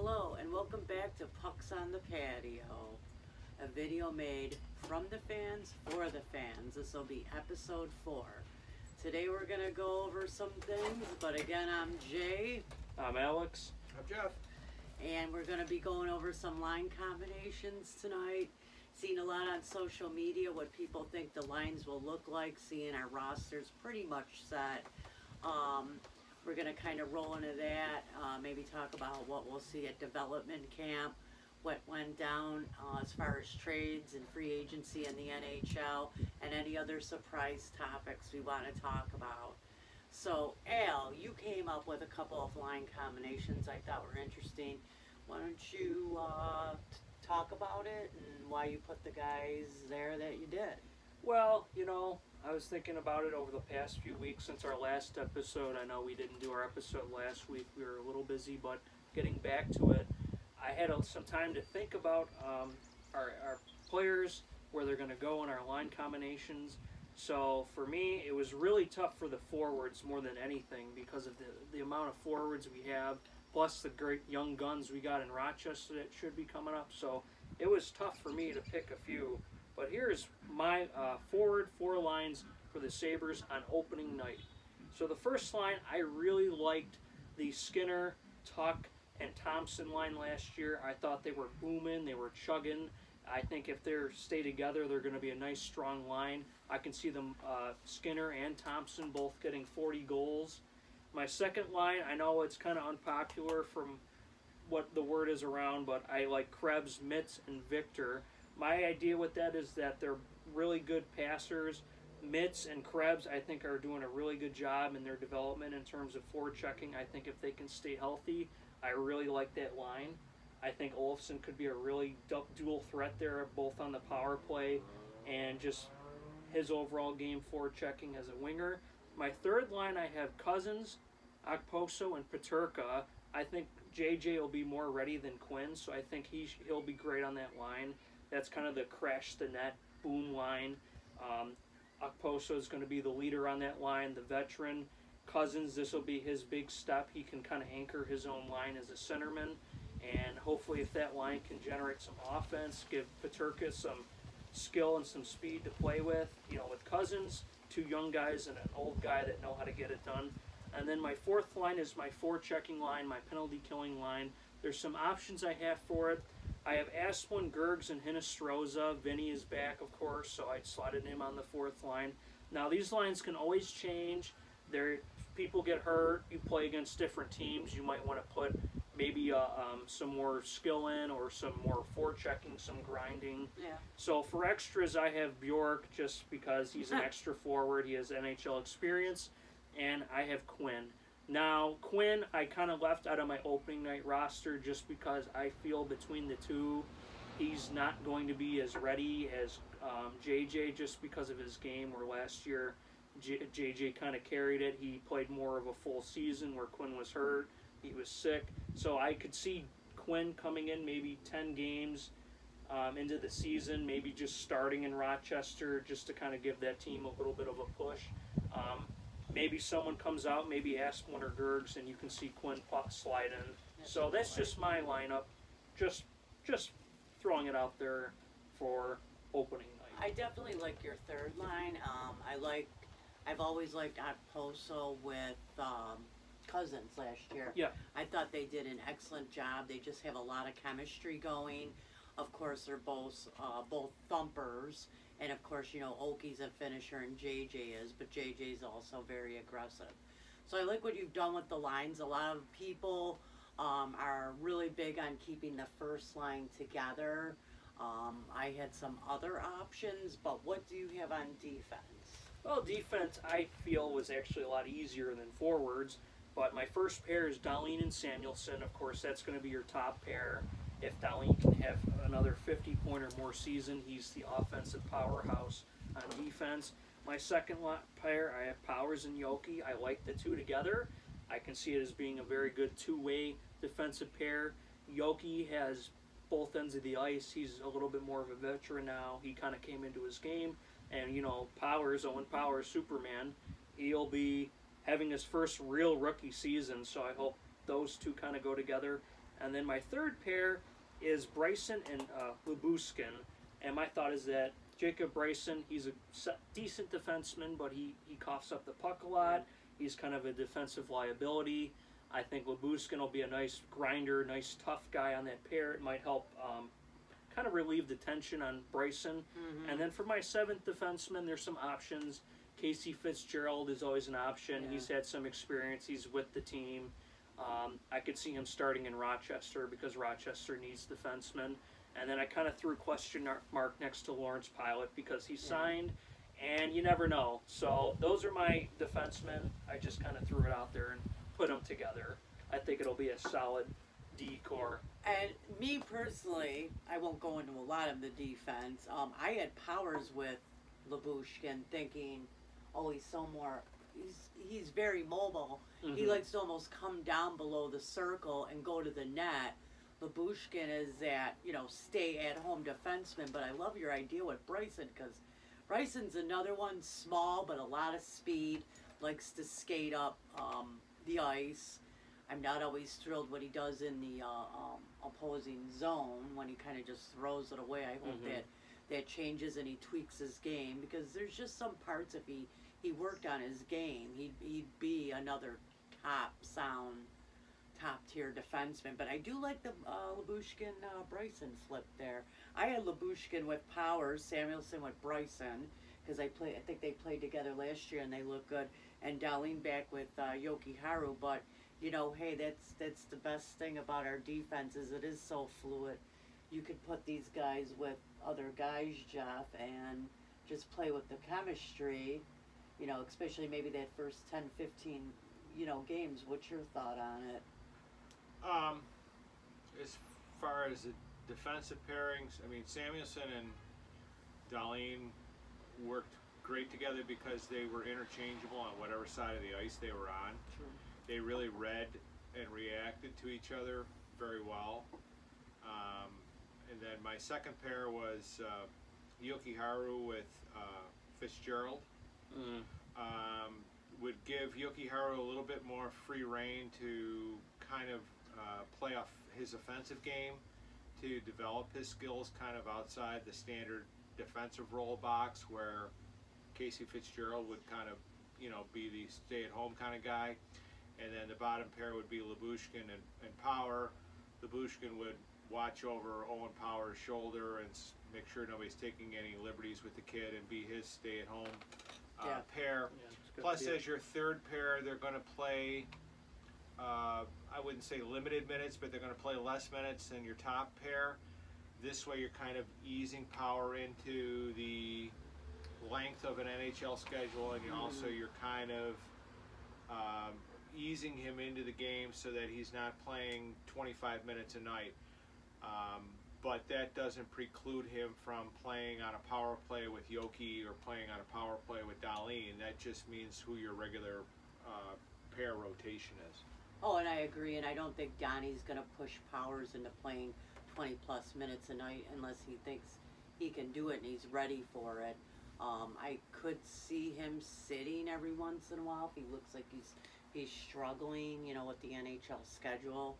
Hello and welcome back to Pucks on the Patio, a video made from the fans for the fans. This will be episode 4. Today we're going to go over some things, but again, I'm Jay. I'm Alex. I'm Jeff. And we're going to be going over some line combinations tonight. Seen a lot on social media what people think the lines will look like, seeing our rosters pretty much set. We're going to kind of roll into that, maybe talk about what we'll see at development camp, what went down as far as trades and free agency in the NHL, and any other surprise topics we want to talk about. So, Al, you came up with a couple of line combinations I thought were interesting. Why don't you talk about it and why you put the guys there that you did? Well, I was thinking about it over the past few weeks since our last episode. I know we didn't do our episode last week. We were a little busy, but getting back to it, I had some time to think about our players, where they're going to go in our line combinations. So for me, it was really tough for the forwards more than anything because of the amount of forwards we have, plus the great young guns we got in Rochester that should be coming up. So it was tough for me to pick a few. But here's my forward 4 lines for the Sabres on opening night. So the first line, I really liked the Skinner, Tuck, and Thompson line last year. I thought they were booming, they were chugging. I think if they stay together, they're going to be a nice, strong line. I can see them, Skinner and Thompson, both getting 40 goals. My second line, I know it's kind of unpopular from what the word is around, but I like Krebs, Mitz, and Victor. My idea with that is that they're really good passers. Mitz and Krebs, I think, are doing a really good job in their development in terms of forechecking. I think if they can stay healthy, I really like that line. I think Olofsson could be a really dual threat there, both on the power play and just his overall game forechecking as a winger. My third line, I have Cousins, Okposo, and Peterka. I think JJ will be more ready than Quinn, so I think he'll be great on that line. That's kind of the crash the net boom line. Okposo is going to be the leader on that line, the veteran. Cousins, this will be his big step. He can kind of anchor his own line as a centerman. And hopefully if that line can generate some offense, give Peterka some skill and some speed to play with. With Cousins, 2 young guys and an old guy that know how to get it done. And then my fourth line is my forechecking line, my penalty killing line. There's some options I have for it. I have Asplund, Gergs, and Hinostroza. Vinny is back, of course, so I slotted him on the fourth line. Now, these lines can always change. People get hurt. You play against different teams. You might want to put maybe some more skill in or some more forechecking, some grinding. Yeah. So for extras, I have Bjork just because he's an extra forward. He has NHL experience. And I have Quinn. Now, Quinn, I kind of left out of my opening night roster just because I feel between the two, he's not going to be as ready as JJ just because of his game, where last year JJ kind of carried it. He played more of a full season where Quinn was hurt. He was sick. So I could see Quinn coming in maybe 10 games into the season, maybe just starting in Rochester just to kind of give that team a little bit of a push. Maybe someone comes out, maybe Asplund or Gergs, and you can see Quinn slide in. So that's just my lineup. Just throwing it out there for opening night. I definitely like your third line. I've always liked Okposo with Cousins last year. Yeah. I thought they did an excellent job. They just have a lot of chemistry going. Of course, they're both thumpers. And of course, Oki's a finisher and JJ is, but JJ's also very aggressive. So I like what you've done with the lines. A lot of people are really big on keeping the first line together. I had some other options, but what do you have on defense? Well, defense, I feel, was actually a lot easier than forwards. But my first pair is Dahlin and Samuelsson. Of course, that's going to be your top pair. If Dahlin can have another 50-point or more season, he's the offensive powerhouse on defense. My second pair, I have Powers and Yoki. I like the two together. I can see it as being a very good two-way defensive pair. Yoki has both ends of the ice. He's a little bit more of a veteran now. He kind of came into his game. And, Powers, Owen Powers, Superman, he'll be having his first real rookie season. So I hope those two kind of go together. And then my third pair is Bryson and Lubuskin. And my thought is that Jacob Bryson, he's a decent defenseman, but he coughs up the puck a lot. He's kind of a defensive liability. I think Lubuskin will be a nice grinder, nice tough guy on that pair. It might help kind of relieve the tension on Bryson. And then for my seventh defenseman, there's some options. Casey Fitzgerald is always an option. He's had some experience. He's with the team. I could see him starting in Rochester because Rochester needs defensemen. And then I kind of threw a question mark next to Lawrence Pilot because he signed, and you never know. So those are my defensemen. I just kind of threw it out there and put them together. I think it'll be a solid D core. And me personally, I won't go into a lot of the defense. I had Powers with Lubuskin, thinking, oh, he's so more. He's very mobile. He likes to almost come down below the circle and go to the net. Lubuskin is that, stay-at-home defenseman, but I love your idea with Bryson, because Bryson's another one, small, but a lot of speed, likes to skate up the ice. I'm not always thrilled what he does in the opposing zone, when he kind of just throws it away. I hope that changes and he tweaks his game, because there's just some parts, if he worked on his game, he'd be another top-tier defenseman. But I do like the Lubuskin-Bryson flip there. I had Lubuskin with Powers, Samuelson with Bryson, because I think they played together last year and they look good, and Darlene back with Yoki-Haru. But hey, that's the best thing about our defense, is it is so fluid. You could put these guys with other guys, Jeff, and just play with the chemistry, especially maybe that first 10, 15, games. What's your thought on it? As far as the defensive pairings, I mean, Samuelson and Darlene worked great together because they were interchangeable on whatever side of the ice they were on. True. They really read and reacted to each other very well. And then my second pair was Yoki-Haru with Fitzgerald. Would give Yoki-Haru a little bit more free rein to kind of play off his offensive game, to develop his skills kind of outside the standard defensive role box, where Casey Fitzgerald would kind of, be the stay-at-home kind of guy. And then the bottom pair would be Lubuskin and Power. Lubuskin would watch over Owen Power's shoulder and make sure nobody's taking any liberties with the kid, and be his stay-at-home pair. Plus, as your third pair, they're going to play, I wouldn't say limited minutes, but they're going to play less minutes than your top pair. This way, you're kind of easing Power into the length of an NHL schedule, and you're kind of easing him into the game so that he's not playing 25 minutes a night. But that doesn't preclude him from playing on a power play with Yoki or playing on a power play with Darlene. That just means who your regular pair rotation is. Oh, and I agree, and I don't think Donnie's going to push Powers into playing 20-plus minutes a night unless he thinks he can do it and he's ready for it. I could see him sitting every once in a while if he looks like he's struggling, with the NHL schedule.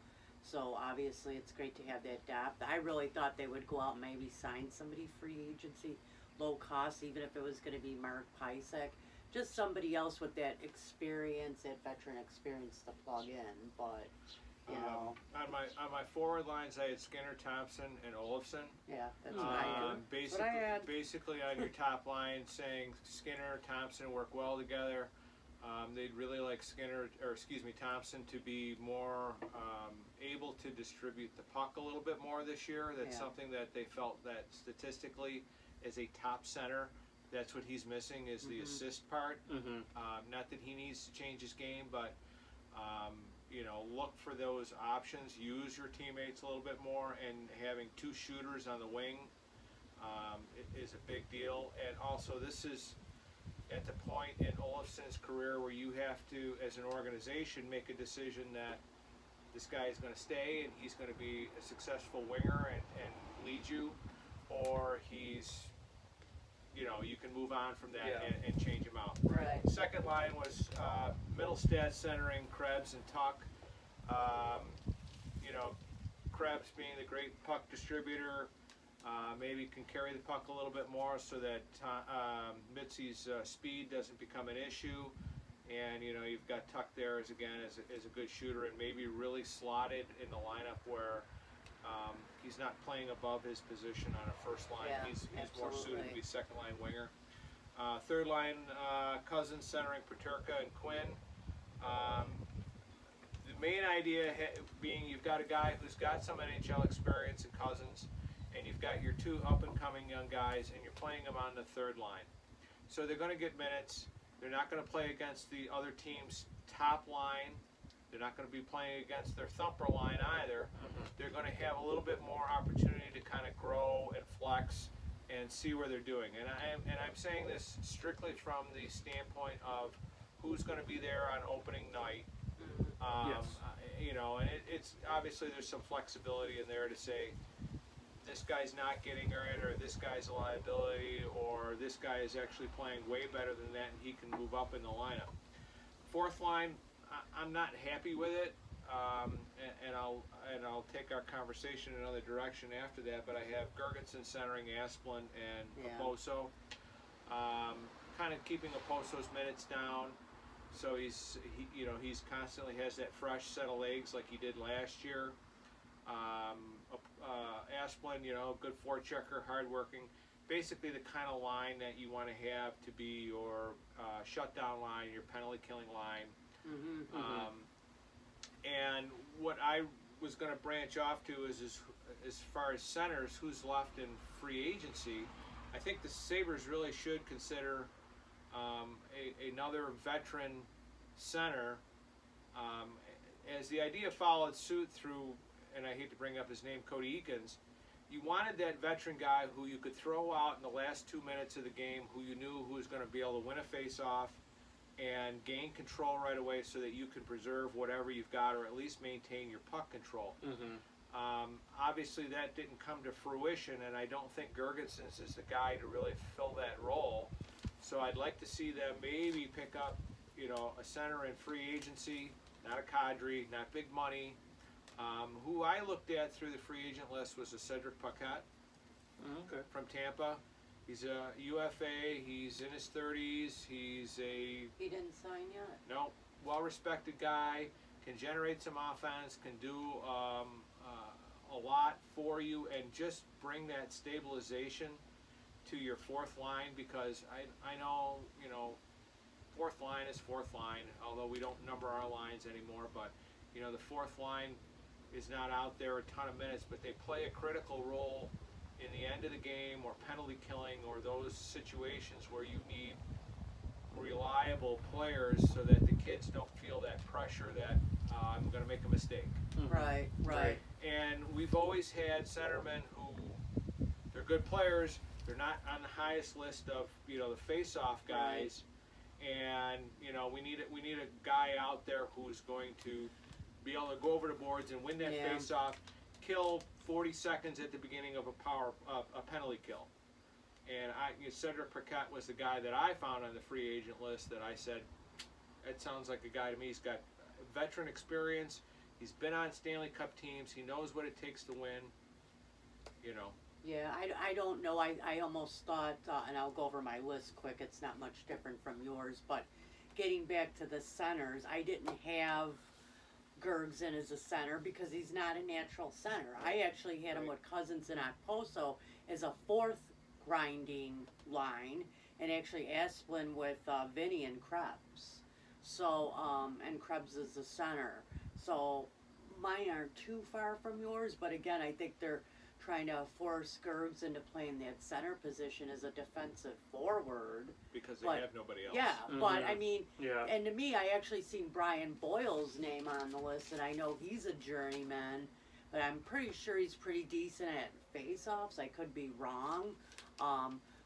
So obviously it's great to have that depth. I really thought they would go out and maybe sign somebody free agency, low cost, even if it was going to be Mark Pysek. Just somebody else with that experience, that veteran experience to plug in. But, on my forward lines, I had Skinner, Thompson, and Olofsson. Yeah, that's what I had. Basically on your top line, saying Skinner, Thompson work well together. They'd really like Thompson to be more able to distribute the puck a little bit more this year. That's something that they felt that statistically, as a top center, that's what he's missing, is the assist part. Not that he needs to change his game, but look for those options. Use your teammates a little bit more, and having two shooters on the wing is a big deal. And also, this is at the point in Olofsson's career where you have to, as an organization, make a decision that this guy is going to stay and he's going to be a successful winger and lead you, or he's, you can move on from that and change him out. Right. Second line was Middlestad centering Krebs and Tuck. Krebs being the great puck distributor, maybe can carry the puck a little bit more so that Mitzi's speed doesn't become an issue. And you've got Tuck there as a good shooter, and maybe really slotted in the lineup where he's not playing above his position on a first line. Yeah, he's more suited to be second line winger. Third line, Cousins centering Paterka and Quinn. The main idea being you've got a guy who's got some NHL experience in Cousins, and you've got your two up-and-coming young guys, and you're playing them on the third line. So they're going to get minutes. They're not going to play against the other team's top line. They're not going to be playing against their thumper line either. They're going to have a little bit more opportunity to kind of grow and flex and see where they're doing. And I'm saying this strictly from the standpoint of who's going to be there on opening night. Yes. And it's obviously there's some flexibility in there to say this guy's not getting it, or this guy's a liability, or this guy is actually playing way better than that and he can move up in the lineup. Fourth line, I'm not happy with it, and I'll take our conversation in another direction after that. But I have Gergensen centering Asplund and Oposo, kind of keeping Oposo's minutes down, so he's constantly has that fresh set of legs like he did last year. Asplund, good forechecker, hardworking. Basically the kind of line that you want to have to be your shutdown line, your penalty killing line. And what I was going to branch off to is as far as centers, who's left in free agency. I think the Sabres really should consider another veteran center. As the idea followed suit through, and I hate to bring up his name, Cody Eakins, you wanted that veteran guy who you could throw out in the last 2 minutes of the game, who you knew who was going to be able to win a face-off and gain control right away so that you can preserve whatever you've got, or at least maintain your puck control. Obviously that didn't come to fruition, and I don't think Gergensen is the guy to really fill that role. So I'd like to see them maybe pick up, a center in free agency, not a Kadri, not big money. Who I looked at through the free agent list was a Cedric Paquette from Tampa. He's a UFA. He's in his 30s. He didn't sign yet? No, well-respected guy. Can generate some offense. Can do a lot for you, and just bring that stabilization to your fourth line, because I know fourth line is fourth line. Although we don't number our lines anymore, but the fourth line is not out there a ton of minutes, but they play a critical role in the end of the game, or penalty killing, or those situations where you need reliable players so that the kids don't feel that pressure that I'm going to make a mistake. Right. And we've always had centermen who, they're good players, they're not on the highest list of the face-off guys, and we need a guy out there who's going to be able to go over the boards and win that face-off, kill 40 seconds at the beginning of a penalty kill. And Cedric Paquette was the guy that I found on the free agent list that I said, that sounds like a guy to me. He's got veteran experience. He's been on Stanley Cup teams. He knows what it takes to win. Yeah, I don't know. I almost thought, and I'll go over my list quick. It's not much different from yours, but getting back to the centers, I didn't have Gergson as a center because he's not a natural center. I actually had him with Cousins and Okposo as a fourth grinding line, and actually Asplund with Vinny and Krebs. So, and Krebs is the center. So mine aren't too far from yours, but again, I think they're trying to force Gergs into playing that center position as a defensive forward. Because they have nobody else. Yeah, but I mean, and to me, I actually seen Brian Boyle's name on the list, and I know he's a journeyman, but I'm pretty sure he's pretty decent at face-offs. I could be wrong.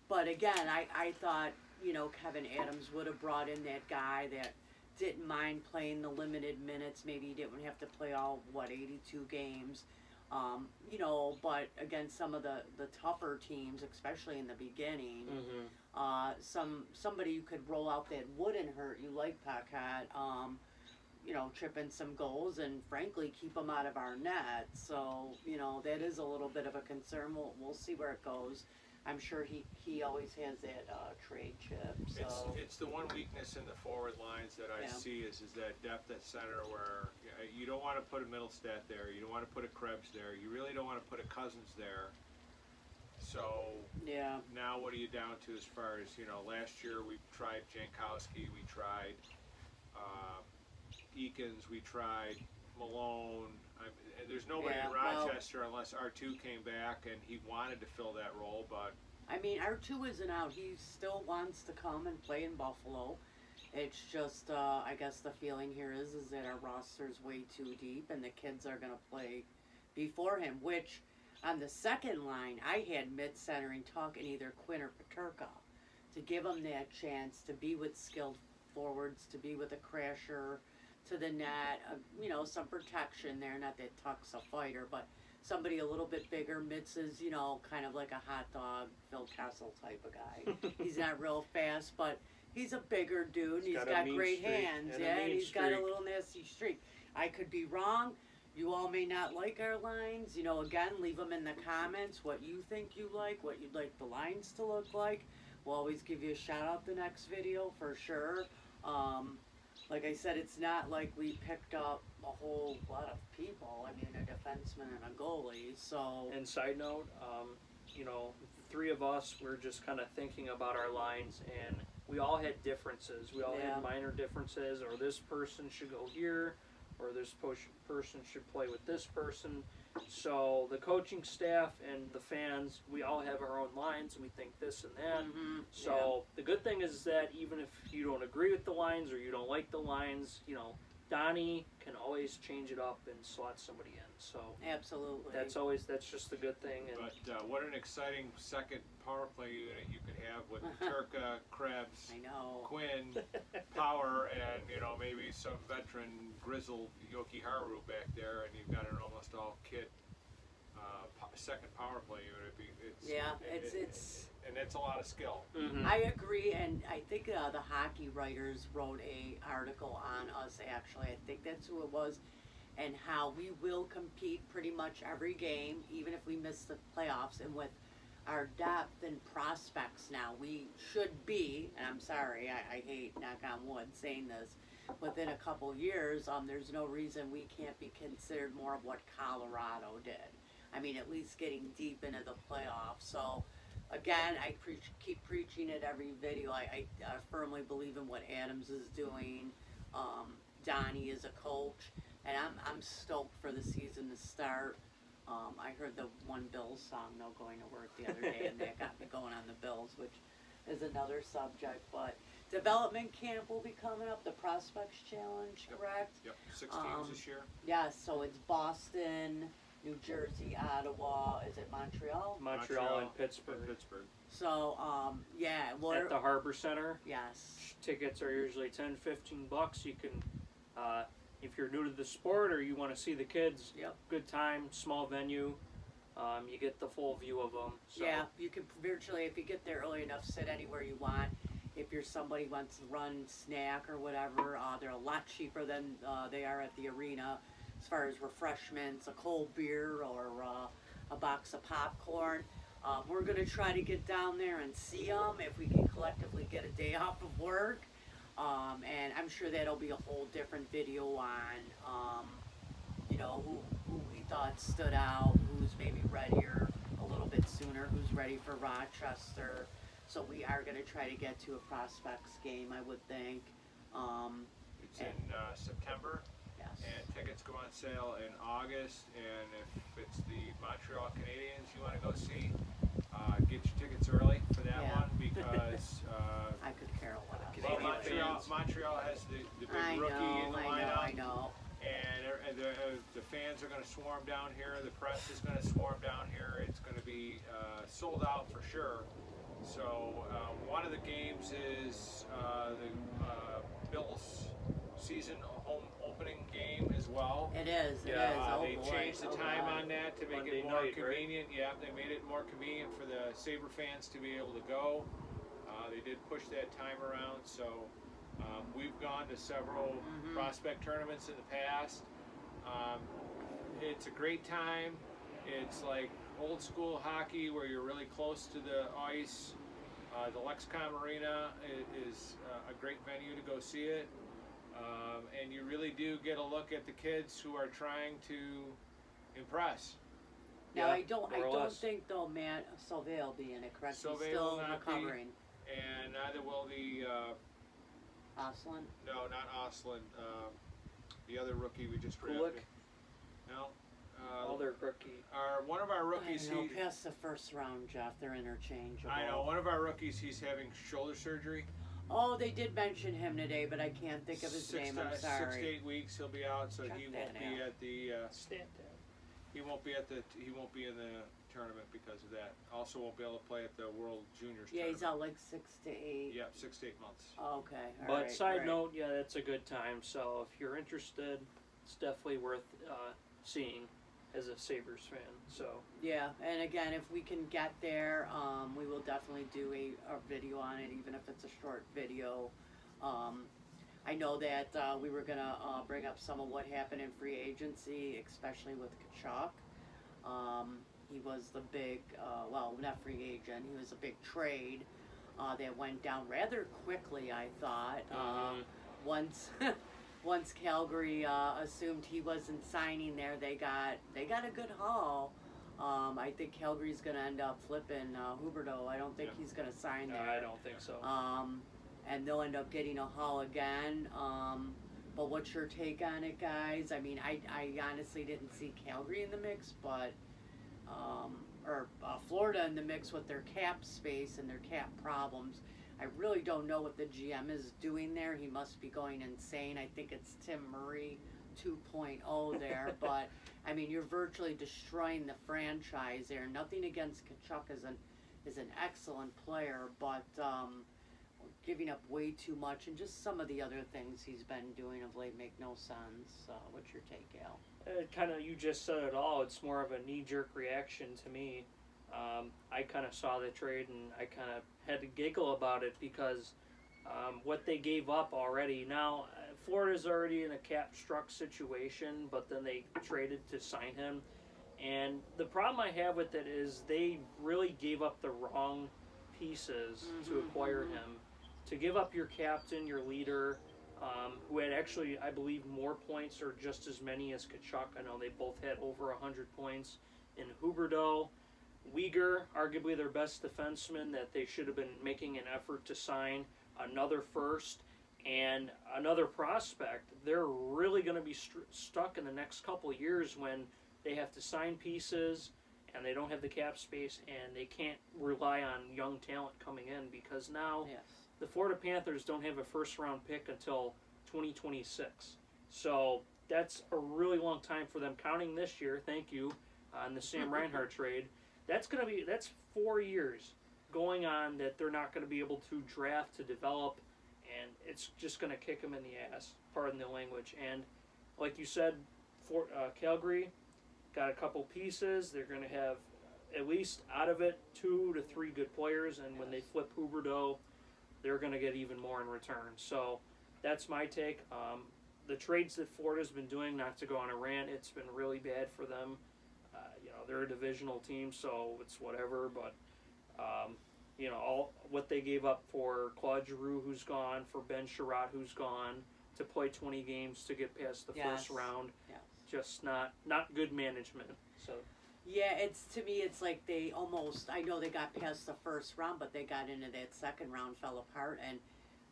But again, I thought, Kevin Adams would have brought in that guy that didn't mind playing the limited minutes. Maybe he didn't have to play all, 82 games. But against some of the tougher teams, especially in the beginning, somebody you could roll out that wouldn't hurt you, like Paquette. chip in some goals and frankly keep them out of our net. So, that is a little bit of a concern. We'll see where it goes. I'm sure he always has that trade chip. So It's the one weakness in the forward lines that I see is that depth at center where you don't want to put a Middlestat there. You don't want to put a Krebs there. You really don't want to put a Cousins there. So now what are you down to as far as, last year we tried Jankowski, we tried Eakins, we tried Malone. There's nobody in Rochester unless R2 came back and he wanted to fill that role, but I mean, R2 isn't out. He still wants to come and play in Buffalo. It's just, I guess the feeling here is that our roster's way too deep and the kids are going to play before him, which on the second line, I had mid-centering talking either Quinn or Paterka to give them that chance to be with skilled forwards, to be with a crasher to the net, some protection there. Not that Tuck's a fighter, but somebody a little bit bigger. Mitz is, kind of like a hot dog, Phil Kessel type of guy. He's not real fast, but he's a bigger dude. He's got great hands, and he's got a little nasty streak. I could be wrong. You all may not like our lines. Again, leave them in the comments what you think you like, what you'd like the lines to look like. We'll always give you a shout out the next video for sure. Like I said, it's not like we picked up a whole lot of people. I mean, a defenseman and a goalie. So. And side note, the three of us were just kind of thinking about our lines, and we all had differences. We all had minor differences, or this person should go here, or this person should play with this person. So the coaching staff and the fans, we all have our own lines. We think this and that. So the good thing is that even if you don't agree with the lines or you don't like the lines, Donnie can always change it up and slot somebody in. So absolutely, that's just the good thing. And but what an exciting second power play unit you could have with Turka, Krebs, Quinn, Power, and maybe some veteran grizzled Yoki Haru back there, and you've got an almost all kit second power play unit. It's and that's a lot of skill. I agree, and I think the hockey writers wrote a article on us. Actually, I think that's who it was, and how we will compete pretty much every game, even if we miss the playoffs. And with our depth and prospects now, we should be. And I'm sorry, I hate knock on wood saying this. Within a couple years, there's no reason we can't be considered more of what Colorado did. I mean, at least getting deep into the playoffs. So. Again, I keep preaching it every video. I firmly believe in what Adams is doing. Donnie is a coach, and I'm stoked for the season to start. I heard the one Bills song, "No Going to Work," the other day, and that got me going on the Bills, which is another subject. But development camp will be coming up, the Prospects Challenge, correct? Yep, 6 teams this year. Yeah, so it's Boston, New Jersey, Ottawa, is it Montreal? Montreal and Pittsburgh. So, at the Harbor Center. Yes. Tickets are usually $10-15. You can, if you're new to the sport or you want to see the kids, good time, small venue. You get the full view of them. So. Yeah, you can virtually, if you get there early enough, sit anywhere you want. If you're somebody who wants to run, snack, or whatever, they're a lot cheaper than they are at the arena. As far as refreshments, a cold beer or a box of popcorn. We're going to try to get down there and see them if we can collectively get a day off of work. And I'm sure that'll be a whole different video on, who we thought stood out, who's maybe readier a little bit sooner, who's ready for Rochester. So we are going to try to get to a Prospects game, I would think. It's in September. And tickets go on sale in August, and if it's the Montreal Canadiens you want to go see, get your tickets early for that one because I could care less. Montreal has the big rookie in the lineup. I know. And the fans are going to swarm down here. The press is going to swarm down here. It's going to be sold out for sure. So one of the games is the Bills season home opening game as well. It is. They changed the time on that to make it more convenient. Right? Yeah, they made it more convenient for the Sabre fans to be able to go. They did push that time around, so We've gone to several prospect tournaments in the past. It's a great time. It's like old school hockey where you're really close to the ice. The Lexcom Arena is a great venue to go see it. And you really do get a look at the kids who are trying to impress. Now, Yeah, I don't more or less. think though Matt Sauvé will be in it, correct? Sauvé He's will still not be. recovering. And neither will the, Oslin? no, not Oslin, the other rookie we just drafted. Kulik? No. Other rookie. One of our rookies, I know, past the first round, Jeff, they're interchangeable. I know, one of our rookies, he's having shoulder surgery. Oh, they did mention him today, but I can't think of his name. I'm sorry. 6 to 8 weeks he'll be out, so Check he that won't be out. at the. Stand down. He won't be in the tournament because of that. Also, won't be able to play at the World Juniors. Yeah, he's tournament. out like 6 to 8. Yeah, 6 to 8 months. Okay. All But right, side right. note, yeah, that's a good time. So if you're interested, it's definitely worth seeing as a Sabres fan. So Yeah, and again, if we can get there, we will definitely do a video on it, even if it's a short video. I know that we were going to bring up some of what happened in free agency, especially with Kachuk. He was the big, well, not free agent, he was a big trade that went down rather quickly, I thought. Once once Calgary assumed he wasn't signing there, they got a good haul. I think Calgary's going to end up flipping Huberdeau. I don't think he's going to sign there. I don't think so. And they'll end up getting a haul again. But what's your take on it, guys? I mean, I honestly didn't see Calgary in the mix, but or Florida in the mix with their cap space and their cap problems. I really don't know what the GM is doing there. He must be going insane. I think it's Tim Murray 2.0 there. But, I mean, you're virtually destroying the franchise there. Nothing against Kachuk is an excellent player, but giving up way too much, and just some of the other things he's been doing of late make no sense. What's your take, Al? Kind of, you just said it all. It's more of a knee-jerk reaction to me. I kind of saw the trade and I kind of had to giggle about it because what they gave up already. Now, Florida's already in a cap-struck situation, but then they traded to sign him. And the problem I have with it is they really gave up the wrong pieces to acquire him. To give up your captain, your leader, who had actually, I believe, more points or just as many as Kachuk. I know they both had over 100 points. In Huberdeau, Uyghur, arguably their best defenseman that they should have been making an effort to sign, another first, and another prospect. They're really going to be stuck in the next couple of years when they have to sign pieces and they don't have the cap space and they can't rely on young talent coming in because now the Florida Panthers don't have a first-round pick until 2026. So that's a really long time for them. Counting this year, thank you, on the Sam Reinhart trade. That's 4 years going on that they're not going to be able to draft, to develop, and it's just going to kick them in the ass, pardon the language. And like you said, Calgary got a couple pieces. They're going to have at least out of it 2 to 3 good players, and when they flip Huberdeau, they're going to get even more in return. So that's my take. The trades that Florida's been doing, not to go on a rant, it's been really bad for them. They're a divisional team, so it's whatever. But all what they gave up for Claude Giroux, who's gone, for Ben Sherratt, who's gone, to play 20 games to get past the first round, just not good management. So. Yeah, to me, it's like they almost, I know they got past the first round, but they got into that second round, fell apart, and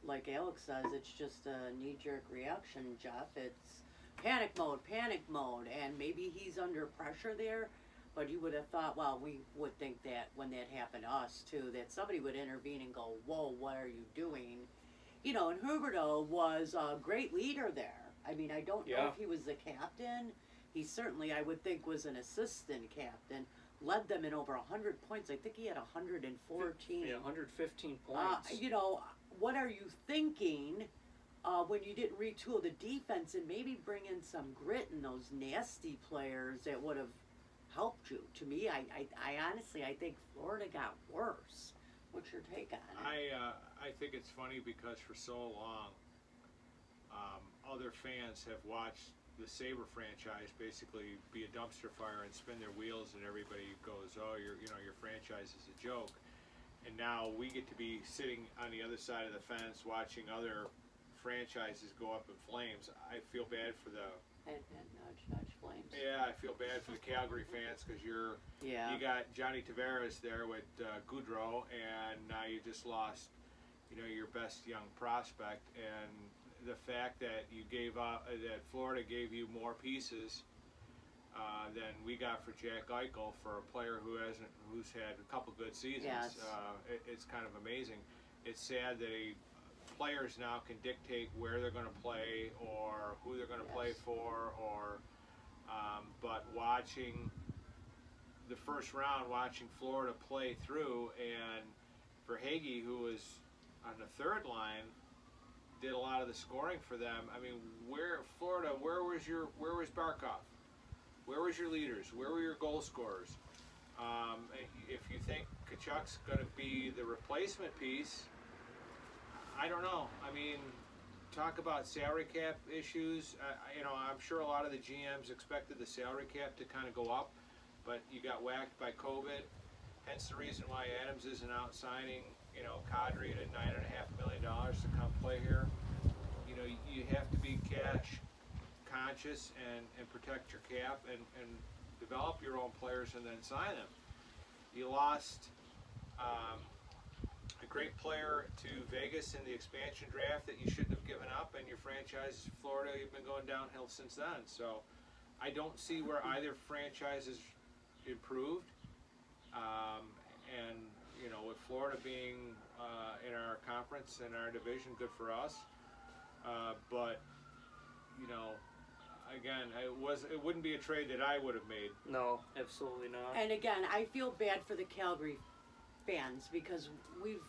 like Alex says, it's just a knee-jerk reaction, Jeff. It's panic mode, and maybe he's under pressure there, but you would have thought, well, we would think that when that happened to us, too, that somebody would intervene and go, whoa, what are you doing? And Huberdeau was a great leader there. I mean, I don't know if he was the captain. He certainly, I would think, was an assistant captain. Led them in over 100 points. I think he had 114. Yeah, 115 points. What are you thinking when you didn't retool the defense and maybe bring in some grit in those nasty players that would have helped you? To me, I honestly, I think Florida got worse. What's your take on it? I think it's funny because for so long other fans have watched the Sabre franchise basically be a dumpster fire and spin their wheels, and everybody goes, "Oh, your franchise is a joke." And now we get to be sitting on the other side of the fence watching other franchises go up in flames. I feel bad for the And nudge flames. yeah, I feel bad for the Calgary fans because you got Johnny Tavares there with Goudreau, and now you just lost your best young prospect, and the fact that you gave up that Florida gave you more pieces than we got for Jack Eichel for a player who's had a couple good seasons. Yes. It's kind of amazing. It's sad that players now can dictate where they're going to play or who they're going to play for, or but watching the first round, watching Florida play through, and Verhaeghe, who was on the third line, did a lot of the scoring for them. I mean, where was Barkov? Where was your leaders? Where were your goal scorers? If you think Tkachuk's going to be the replacement piece, I don't know. I mean, talk about salary cap issues. I'm sure a lot of the GMs expected the salary cap to kind of go up, but you got whacked by COVID. Hence the reason why Adams isn't out signing, Kadri at $9.5 million to come play here. You have to be cash conscious and protect your cap and develop your own players and then sign them. You lost a great player to Vegas in the expansion draft that you shouldn't have given up, and your franchise, Florida, you've been going downhill since then. So I don't see where either franchise has improved. And with Florida being in our conference, in our division, good for us. But again, it wouldn't be a trade that I would have made. No, absolutely not. And again, I feel bad for the Calgary fans because we've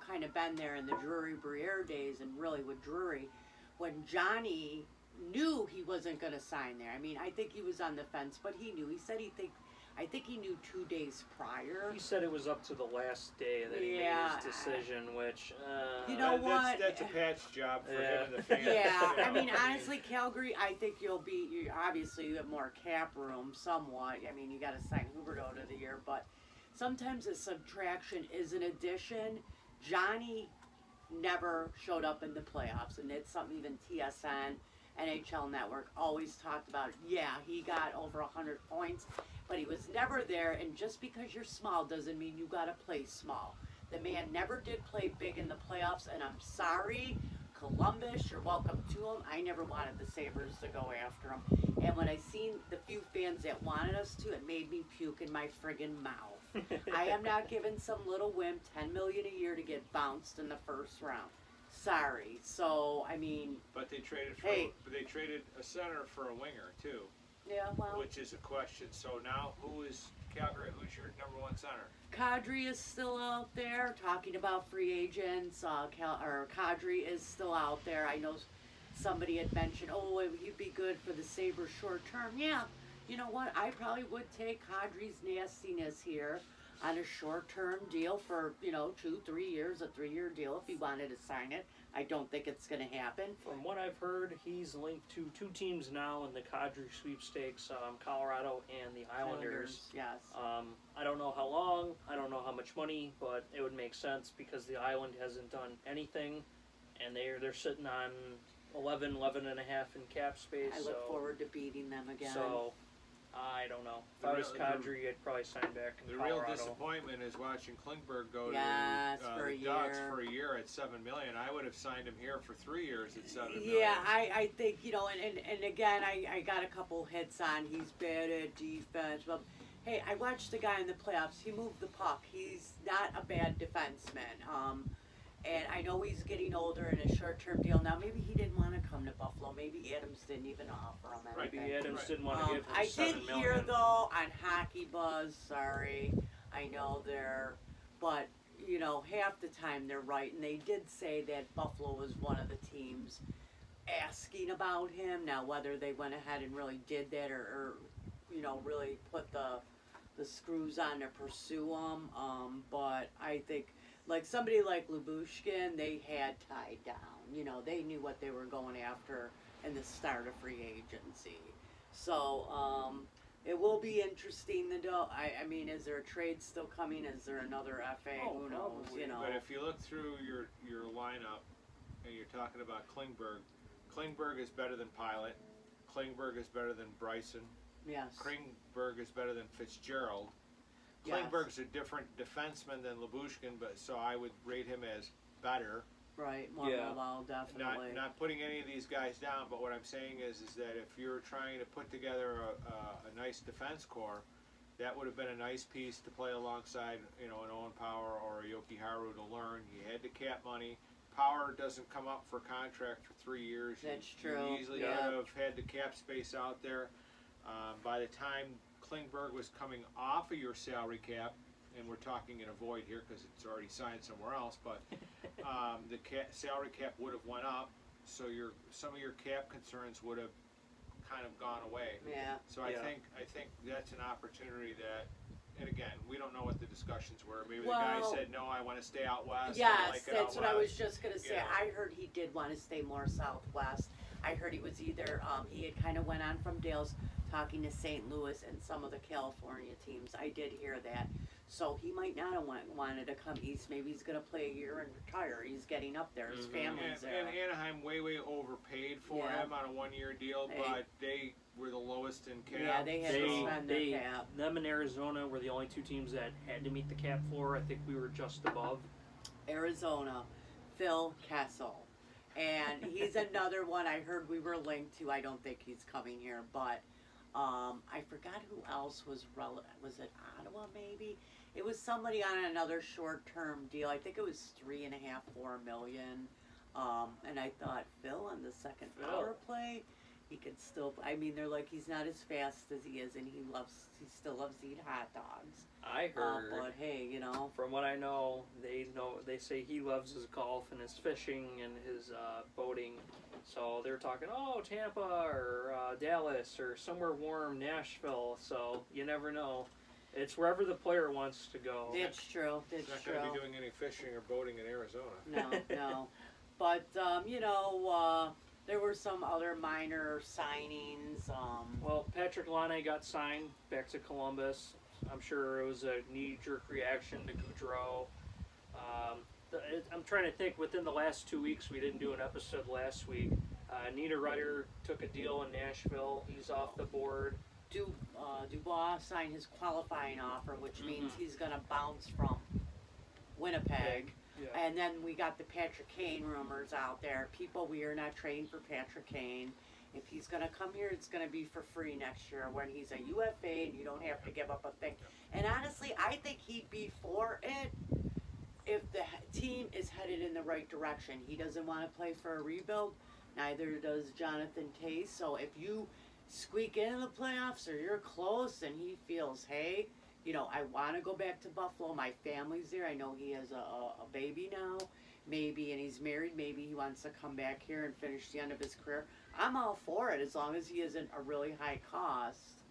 kind of been there in the Drury-Briere days, and really with Drury, when Johnny knew he wasn't going to sign there. I mean, I think he was on the fence, but he knew. He said I think he knew 2 days prior. He said it was up to the last day that he made his decision, which... what? That's a patch job for him and the fans. Yeah, I mean, honestly, Calgary, I think obviously you have more cap room somewhat. I mean, you got to sign Huberdeau to the year, but sometimes a subtraction is an addition. Johnny never showed up in the playoffs, and it's something even TSN, NHL Network always talked about. Yeah, he got over 100 points, but he was never there, and just because you're small doesn't mean you got to play small. The man never did play big in the playoffs, and I'm sorry, Columbus, you're welcome to him. I never wanted the Sabres to go after him, and when I seen the few fans that wanted us to, it made me puke in my friggin' mouth. I am not giving some little wimp $10 million a year to get bounced in the first round. Sorry. So I mean. But they traded a center for a winger too. Yeah, well. Which is a question. So now who's your number one center? Kadri is still out there talking about free agents. Kadri is still out there. I know somebody had mentioned, he'd be good for the Sabres short term. Yeah. You know what? I probably would take Kadri's nastiness here on a short-term deal for, 2-3 years, a 3-year deal if he wanted to sign it. I don't think it's going to happen. From what I've heard, he's linked to 2 teams now in the Kadri sweepstakes, Colorado and the Islanders. Yes. I don't know how long, I don't know how much money, but it would make sense because the Island hasn't done anything, and they're sitting on 11 and a half in cap space. I look forward to beating them again. So, I don't know. If I was Kadri, I'd probably sign back in Colorado. The real disappointment is watching Klingberg go to the Ducks for a year at $7 million. I would have signed him here for 3 years at $7 million. Yeah, I think, and again, I got a couple hits on. He's bad at defense. But, hey, I watched the guy in the playoffs. He moved the puck. He's not a bad defenseman. And I know he's getting older in a short-term deal. Now, maybe he didn't want to come to Buffalo. Maybe Adams didn't even offer him anything. Maybe Adams didn't want to give him I $7 did million. hear, though, on Hockey Buzz, sorry, I know but, half the time they're right. And they did say that Buffalo was one of the teams asking about him. Now, whether they went ahead and really did that or really put the screws on to pursue him. But I think like somebody like Lubushkin, they had tied down. You know, they knew what they were going after in the start of free agency. So, it will be interesting to know. I mean, is there a trade still coming? Is there another FA? Oh, Who knows? probably. You know. But if you look through your lineup and you're talking about Klingberg, Klingberg is better than Pilot. Klingberg is better than Bryson. Yes. Klingberg is better than Fitzgerald. Yes. Klingberg's a different defenseman than Lubushkin, but so I would rate him as better. Right. More Yeah. mobile, definitely. Not putting any of these guys down, but what I'm saying is that if you're trying to put together a nice defense core, that would have been a nice piece to play alongside, you know, an Owen Power or a Yoki Haru to learn. You had the cap money. Power doesn't come up for contract for 3 years. That's You true. easily Yeah. could have had the cap space out there. By the time Klingberg was coming off of your salary cap, and we're talking in a void here because it's already signed somewhere else, but the salary cap would have went up, so some of your cap concerns would have kind of gone away. Yeah. So I think that's an opportunity that, and again, we don't know what the discussions were. Maybe the guy Well, said, no, I want to stay out west. I Yes, like it that's out what I was west." just gonna say. Yeah. I heard he did want to stay more southwest. I heard he was either he had kind of went on from Dale's talking to St. Louis and some of the California teams. I did hear that. So he might not have wanted to come east. Maybe he's gonna play a year and retire. He's getting up there. His family's there. And Anaheim way overpaid for Yeah. him on a 1-year deal, but they were the lowest in cap. Yeah, they had to spend their cap. Them and Arizona were the only two teams that had to meet the cap floor. I think we were just above. Arizona, Phil Kessel. And he's another one I heard we were linked to. I don't think he's coming here, but I forgot who else was was it Ottawa maybe? It was somebody on another short-term deal. I think it was 3.5, 4 million. And I thought Phil on the second power play, he could still. I mean, they're like he's not as fast as he is, and he still loves to eat hot dogs. I heard. But hey, you know. From what I know, they say he loves his golf and his fishing and his boating. So they're talking, oh, Tampa or Dallas or somewhere warm, Nashville. So you never know. It's wherever the player wants to go. That's true. He's That's not true. going to be doing any fishing or boating in Arizona. No. But you know, there were some other minor signings. Well, Patrick Laine got signed back to Columbus. I'm sure it was a knee-jerk reaction to Goudreau. I'm trying to think. Within the last 2 weeks, we didn't do an episode last week. Niederreiter took a deal in Nashville. He's off the board. Dubois signed his qualifying offer, which means he's going to bounce from Winnipeg. Yeah. And then we got the Patrick Kane rumors out there. People, we are not trading for Patrick Kane. If he's going to come here, it's going to be for free next year when he's a UFA and you don't have to give up a thing. And honestly, I think he'd be for it if the team is headed in the right direction. He doesn't want to play for a rebuild. Neither does Jonathan Tays. So if you squeak into the playoffs or you're close and he feels, hey, you know, I want to go back to Buffalo. My family's there. I know he has a baby now. Maybe, and he's married. Maybe he wants to come back here and finish the end of his career. I'm all for it as long as he isn't a really high cost.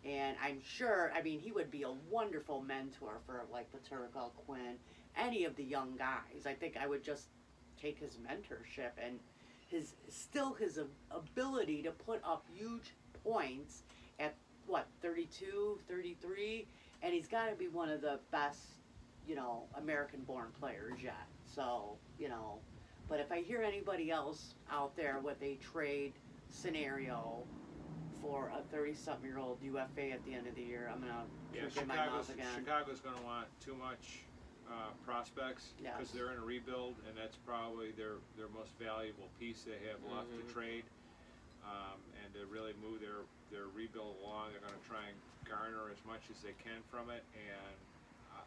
And I'm sure, I mean, he would be a wonderful mentor for like Paterka, Quinn, any of the young guys. I think I would just take his mentorship and his ability to put up huge points at what, 32, 33, and he's got to be one of the best, you know, American-born players yet. So, you know, but if I hear anybody else out there with a trade scenario for a 30-something-year-old UFA at the end of the year, I'm gonna get my mouth again. Chicago's going to want too much prospects because they're in a rebuild, and that's probably their most valuable piece they have left to trade. And to really move their rebuild along, they're going to try and garner as much as they can from it. And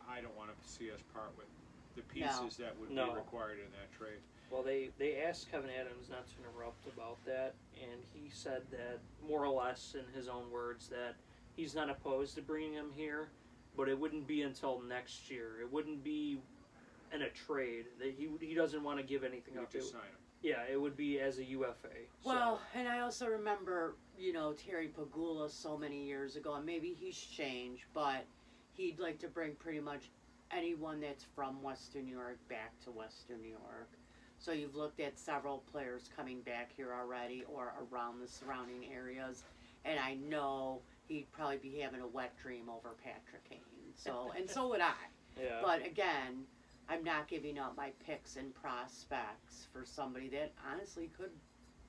I don't want to see us part with the pieces that would be required in that trade. Well, they asked Kevin Adams not to interrupt about that, and he said that, more or less in his own words, that he's not opposed to bringing him here, but it wouldn't be until next year. It wouldn't be in a trade. That he doesn't want to give anything up. Just sign him. Yeah, it would be as a UFA. Well, and I also remember, you know, Terry Pagula so many years ago, and maybe he's changed, but he'd like to bring pretty much anyone that's from Western New York back to Western New York. So you've looked at several players coming back here already or around the surrounding areas. And I know he'd probably be having a wet dream over Patrick Kane. So, and so would I. Yeah. But again, I'm not giving up my picks and prospects for somebody that honestly could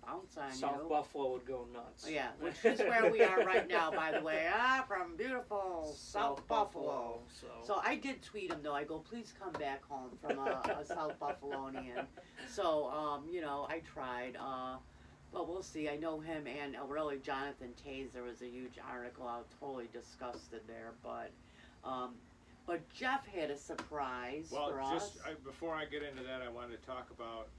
bounce on South you. Buffalo would go nuts. Yeah, which is where we are right now, by the way. From beautiful South Buffalo. So I did tweet him, though. I go, please come back home from a South Buffalonian. So, you know, I tried. But we'll see. I know him and really Jonathan Taze. There was a huge article. I was totally disgusted there. But Jeff had a surprise for us. Before I get into that, I wanted to talk about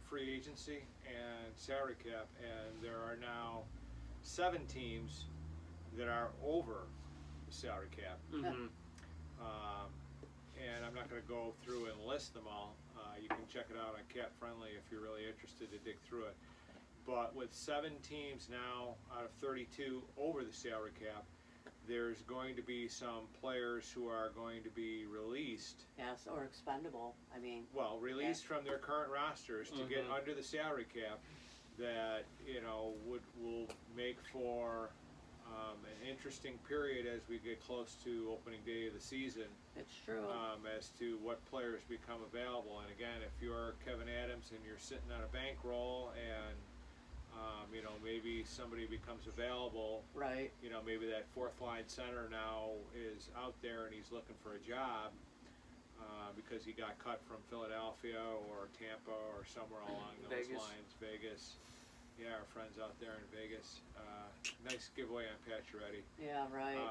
free agency and salary cap, and there are now 7 teams that are over the salary cap. Mm-hmm. And I'm not going to go through and list them all. You can check it out on Cap Friendly if you're really interested to dig through it. But with 7 teams now out of 32 over the salary cap, there's going to be some players who are going to be released. Yes, or expendable. I mean. Well, released from their current rosters to get under the salary cap that, you know, will make for an interesting period as we get close to opening day of the season. It's true. As to what players become available. And again, if you're Kevin Adams and you're sitting on a bankroll and you know, maybe somebody becomes available. Right. You know, maybe that 4th line center now is out there and he's looking for a job because he got cut from Philadelphia or Tampa or somewhere along those lines. Vegas. Yeah, our friends out there in Vegas. Nice giveaway on Pacioretty. Yeah, right.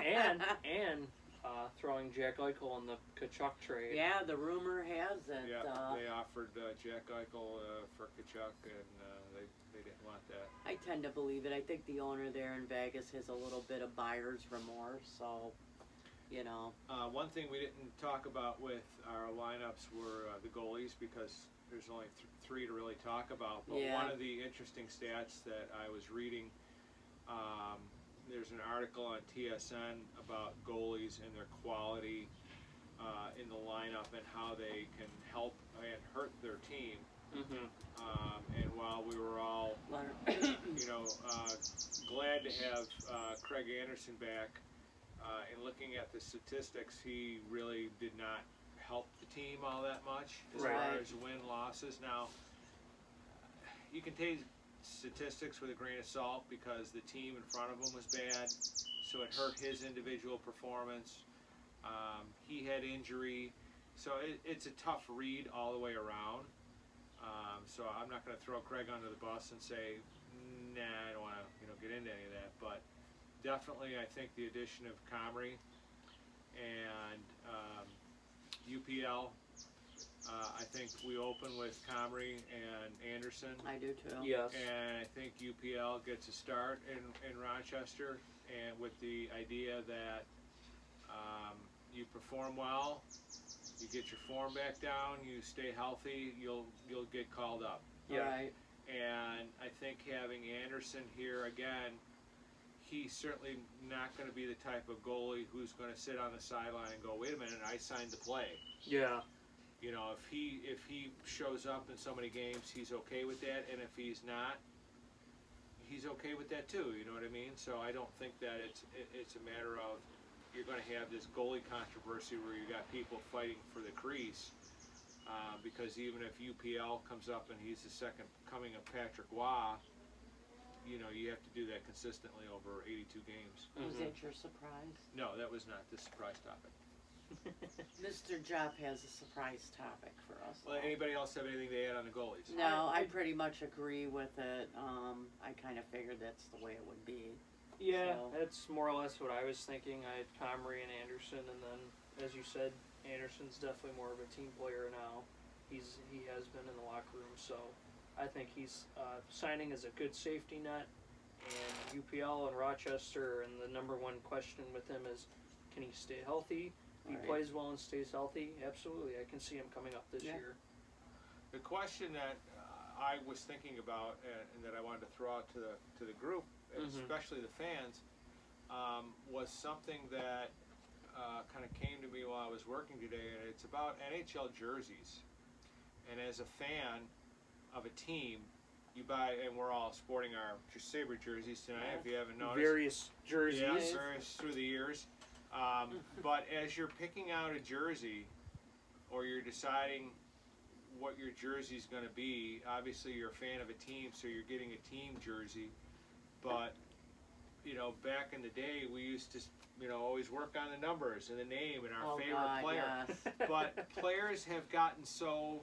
And throwing Jack Eichel in the Kachuk trade. Yeah, the rumor has it. Yeah, they offered Jack Eichel for Kachuk, and they didn't want that. I tend to believe it. I think the owner there in Vegas has a little bit of buyer's remorse, so, you know. One thing we didn't talk about with our lineups were the goalies, because there's only 3 to really talk about. But one of the interesting stats that I was reading, there's an article on TSN about goalies and their quality in the lineup and how they can help and hurt their team. Mm-hmm. And while we were all, you know, glad to have Craig Anderson back, and looking at the statistics, he really did not help the team all that much as far as win-losses. Now, you can take statistics with a grain of salt because the team in front of him was bad, so it hurt his individual performance. He had injury, so it's a tough read all the way around. So I'm not going to throw Craig under the bus and say, nah, I don't want to get into any of that. But definitely, I think the addition of Comrie and UPL. I think we open with Comrie and Anderson. I do too. Yes. And I think UPL gets a start in Rochester, and with the idea that you perform well, you get your form back down, you stay healthy, you'll get called up. Yeah. Right. And I think having Anderson here again, he's certainly not going to be the type of goalie who's going to sit on the sideline and go, wait a minute, I signed the play. Yeah. You know, if he shows up in so many games, he's okay with that, and if he's not, he's okay with that too. You know what I mean? So I don't think that it's a matter of you're going to have this goalie controversy where you got people fighting for the crease, because even if UPL comes up and he's the second coming of Patrick Waugh, you know, you have to do that consistently over 82 games. Was that your surprise? No, that was not the surprise topic. Mr. Jeff has a surprise topic for us. Well, anybody else have anything to add on the goalies? No, I pretty much agree with it. I kind of figured that's the way it would be. Yeah, So. that's more or less what I was thinking. I had Comrie and Anderson, and then, as you said, Anderson's definitely more of a team player now. He has been in the locker room, so I think he's signing as a good safety net. And UPL and Rochester, and the number one question with him is, can he stay healthy? If he plays well and stays healthy, absolutely. I can see him coming up this year. The question that I was thinking about and that I wanted to throw out to the group, especially the fans, was something that kind of came to me while I was working today, and it's about NHL jerseys. And as a fan of a team, you buy, and we're all sporting our Sabre jerseys tonight, if you haven't noticed. Various jerseys. Yeah, various through the years. But as you're picking out a jersey, or you're deciding what your jersey is going to be, obviously you're a fan of a team, so you're getting a team jersey. But, back in the day, we used to, always work on the numbers and the name and our favorite player. Yes. But players have gotten so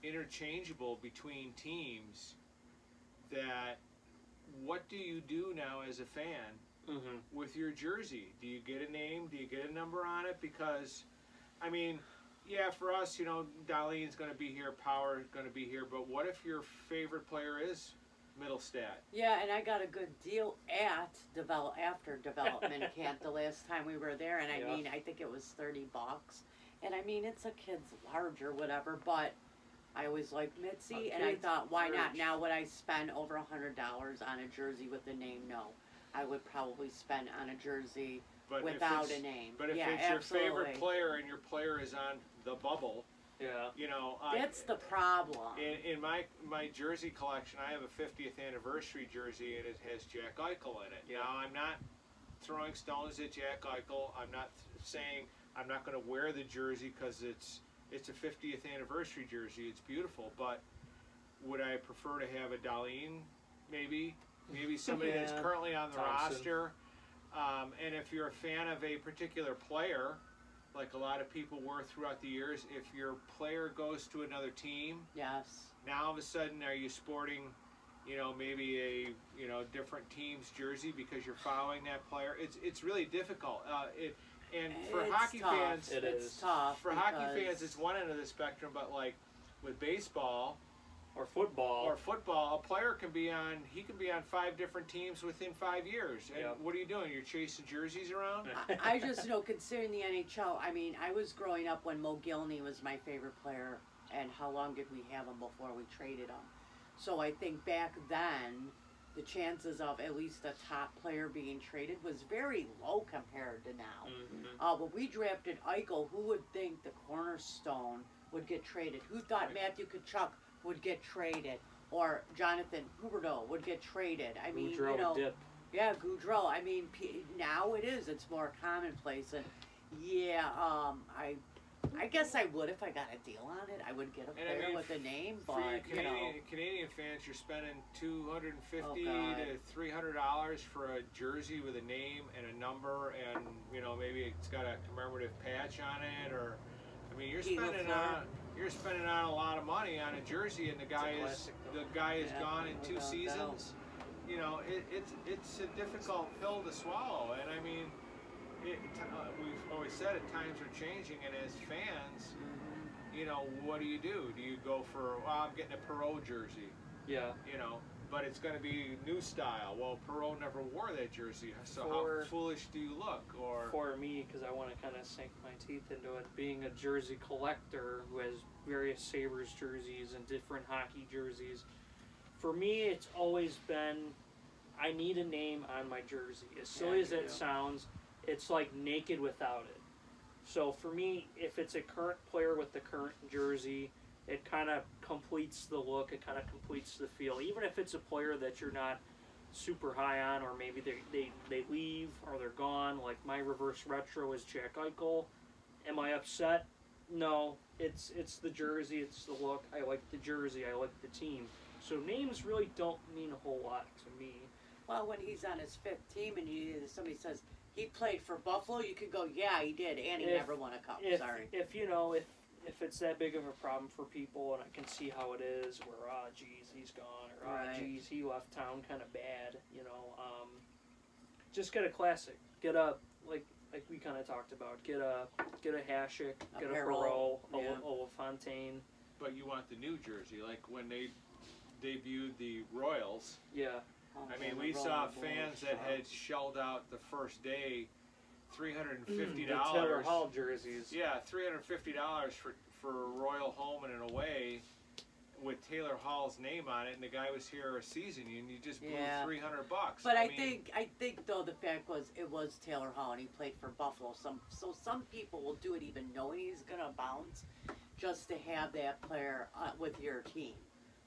interchangeable between teams that what do you do now as a fan with your jersey? Do you get a name? Do you get a number on it? Because, yeah, for us, Darlene's going to be here, Power is going to be here, but what if your favorite player is Middlestat? Yeah, and I got a good deal after development camp the last time we were there, and I think it was $30, and it's a kid's large or whatever, but I always liked Mitzi, and I thought, why not? Now would I spend over $100 on a jersey with a name? No, I would probably spend on a jersey without a name. But if it's your favorite player and your player is on the bubble, that's the problem. In my jersey collection, I have a 50th anniversary jersey, and it has Jack Eichel in it. Now, I'm not throwing stones at Jack Eichel. I'm not saying I'm not going to wear the jersey because it's a 50th anniversary jersey. It's beautiful, but would I prefer to have a Darlene, maybe somebody that's currently on the roster? And if you're a fan of a particular player, like a lot of people were throughout the years, if your player goes to another team, now all of a sudden are you sporting, maybe a different team's jersey because you're following that player? It's really difficult. And for hockey fans, it's tough. For hockey fans, it's one end of the spectrum, but like with baseball or football, a player can be on 5 different teams within 5 years. And what are you doing? You're chasing jerseys around? I just considering the NHL, I was growing up when Mo Gilney was my favorite player, and how long did we have him before we traded him? So I think back then, the chances of at least a top player being traded was very low compared to now. When we drafted Eichel, who would think the cornerstone would get traded? Who thought Matthew Tkachuk would get traded, or Jonathan Huberdeau would get traded? Goudreau dip. Yeah, Goudreau. Now it's more commonplace, and I guess I would if I got a deal on it. I would get a player with a name, but Canadian fans, you're spending $250 to $300 for a jersey with a name and a number, and maybe it's got a commemorative patch on it, or you're spending on a lot of money on a jersey, and the guy is gone in 2 seasons. It's a difficult pill to swallow, and we've always said at times are changing, and as fans, what do? Do you go for, I'm getting a Perot jersey? But it's going to be new style. Well, Perot never wore that jersey, so how foolish do you look? Or for me, because I want to kind of sink my teeth into it, being a jersey collector who has various Sabres jerseys and different hockey jerseys, for me, it's always been, I need a name on my jersey. As silly as that sounds, it's like naked without it. So for me, if it's a current player with the current jersey, it kind of completes the look, it kind of completes the feel. Even if it's a player that you're not super high on, or maybe they leave or they're gone, like my reverse retro is Jack Eichel. Am I upset? No, it's the jersey, it's the look. I like the jersey, I like the team. So names really don't mean a whole lot to me. Well, when he's on his 5th team and somebody says he played for Buffalo, you could go, yeah, he did, and he never won a cup. Sorry. If it's that big of a problem for people, and I can see how it is, where geez, he's gone, or geez, he left town kind of bad, just get a classic, get a like we kind of talked about, get a Hasek, get a Perot, a LaFontaine. But you want the new jersey, like when they debuted the Royals. Yeah. We saw fans that had shelled out the first day $350. The Taylor Hall jerseys. Yeah, $350 for Royal home and an away, with Taylor Hall's name on it, and the guy was here a season, and you just blew Yeah. $300. But I mean, think though the fact was it was Taylor Hall and he played for Buffalo. So some people will do it even knowing he's gonna bounce, just to have that player with your team.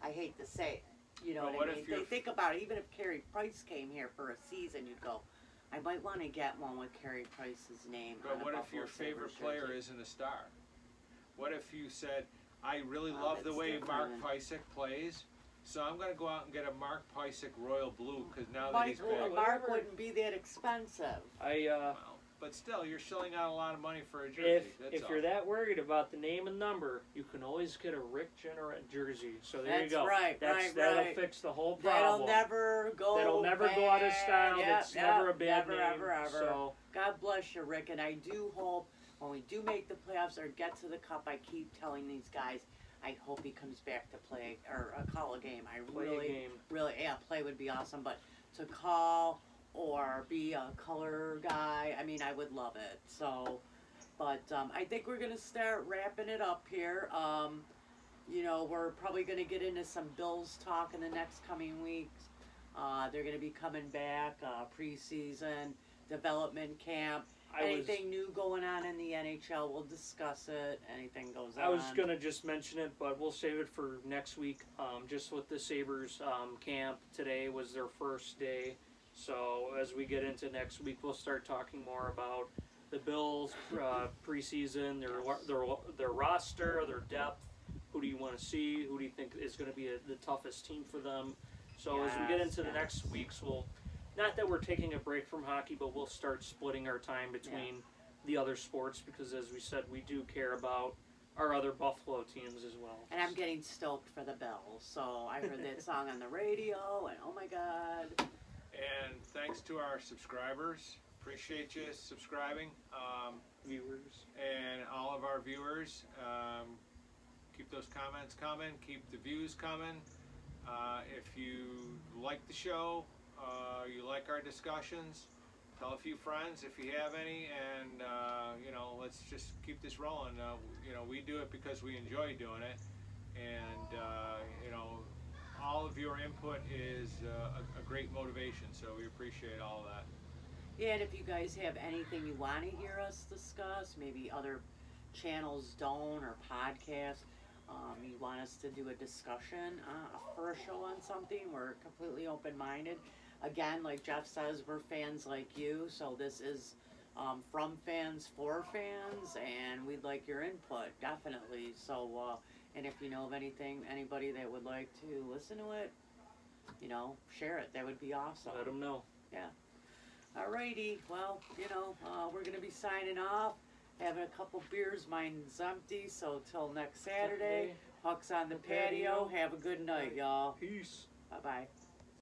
I hate to say it, you know But what I what mean? if you're- They think about it. Even if Carey Price came here for a season, you'd go, I might want to get one with Carey Price's name. But on a what if Buffalo your favorite Sabres player jersey. isn't a star? What if you said, I really Oh, love the that's way Mark different. Pysyk plays, so I'm going to go out and get a Mark Pysyk Royal Blue because now that he's Mark big. wouldn't be that expensive. Well, but still, you're shelling out a lot of money for a jersey. If you're that worried about the name and number, you can always get a Rick Jeanneret jersey. So there That's you go. right, That'll right. fix the whole That'll problem. never go. That'll never go out of style. Yep, That's yep, never a bad never, name. Ever. So God bless you, Rick. And I do hope when we do make the playoffs or get to the cup, I keep telling these guys, I hope he comes back to play or call a game. I play a game. really, play would be awesome. But to call or be a color guy, I mean, I would love it. So, but I think we're gonna start wrapping it up here. You know, we're probably gonna get into some Bills talk in the next coming weeks. They're gonna be coming back, preseason, development camp. Anything new going on in the NHL, we'll discuss it. Anything goes on. I was going to just mention it, but we'll save it for next week. Just with the Sabres camp, today was their first day. So as we get into next week, we'll start talking more about the Bills preseason, their roster, their depth. Who do you want to see? Who do you think is going to be the toughest team for them? So as we get into the next weeks, not that we're taking a break from hockey, but we'll start splitting our time between the other sports because, as we said, we do care about our other Buffalo teams as well. And I'm getting stoked for the Bills. So I heard that song on the radio, and oh my God. And thanks to our subscribers. Appreciate you subscribing. Viewers. And all of our viewers. Keep those comments coming. Keep the views coming. If you like the show, you like our discussions, tell a few friends if you have any, and you know, let's just keep this rolling. You know, we do it because we enjoy doing it, and you know, all of your input is a great motivation, so we appreciate all of that. Yeah, and if you guys have anything you want to hear us discuss, maybe other channels don't, or podcasts, you want us to do a discussion for a show on something, we're completely open-minded. Again, like Jeff says, we're fans like you, so this is from fans for fans, and we'd like your input, definitely. So, and if you know of anybody that would like to listen to it, you know, share it. That would be awesome. Let them know. Yeah. Alrighty. Well, you know, we're going to be signing off, having a couple beers. Mine's empty, so till next Saturday, Huck's on the patio. Have a good night, y'all. Peace. Bye-bye.